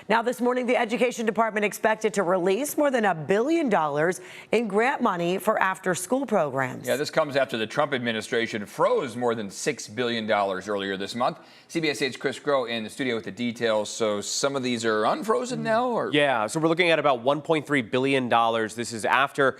Now, this morning, the Education Department expected to release more than $1 billion in grant money for after-school programs. Yeah, this comes after the Trump administration froze more than $6 billion earlier this month. CBS 8's Chris Groh in the studio with the details. So some of these are unfrozen now? Or? Yeah, so we're looking at about $1.3 billion. This is after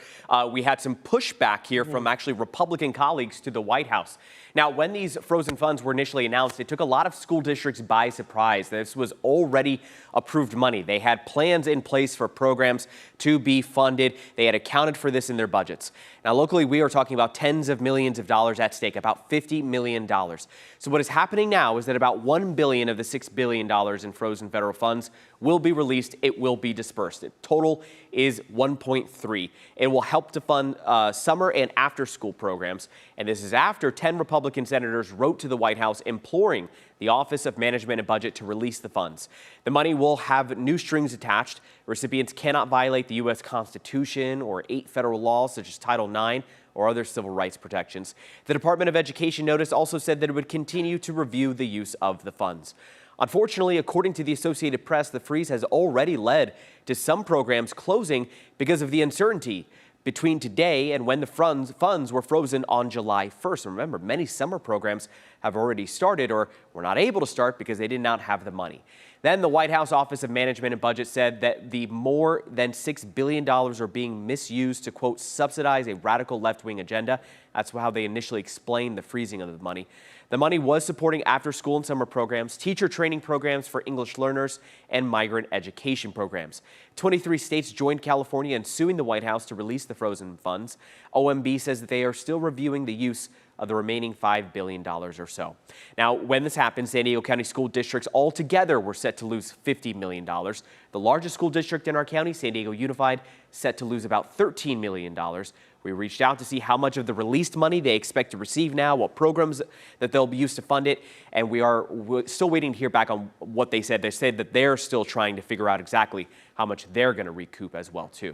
we had some pushback here from actually Republican colleagues to the White House. Now, when these frozen funds were initially announced, it took a lot of school districts by surprise. This was already approved money. They had plans in place for programs to be funded. They had accounted for this in their budgets. Now, locally, we are talking about tens of millions of dollars at stake, about $50 million. So what is happening now is that about $1 billion of the $6 billion in frozen federal funds will be released. It will be dispersed. The total is $1.3. It will help to fund summer and after-school programs. And this is after 10 Republican senators wrote to the White House imploring the Office of Management and Budget to release the funds. The money will have new strings attached. Recipients cannot violate the U.S. Constitution or 8 federal laws such as Title IX or other civil rights protections. The Department of Education notice also said that it would continue to review the use of the funds. Unfortunately, according to the Associated Press, the freeze has already led to some programs closing because of the uncertainty between today and when the funds were frozen on July 1st. And remember, many summer programs have already started or were not able to start because they did not have the money. Then the White House Office of Management and Budget said that the more than $6 billion are being misused to, quote, subsidize a radical left-wing agenda. That's how they initially explained the freezing of the money. The money was supporting after-school and summer programs, teacher training programs for English learners, and migrant education programs. 23 states joined California in suing the White House to release the frozen funds. OMB says that they are still reviewing the use of the remaining $5 billion or so. Now, when this happened, San Diego County school districts altogether were set to lose $50 million. The largest school district in our county, San Diego Unified, set to lose about $13 million. We reached out to see how much of the released money they expect to receive now, what programs that they'll be used to fund it, and we're still waiting to hear back on what they said. They said that they're still trying to figure out exactly how much they're going to recoup as well, too.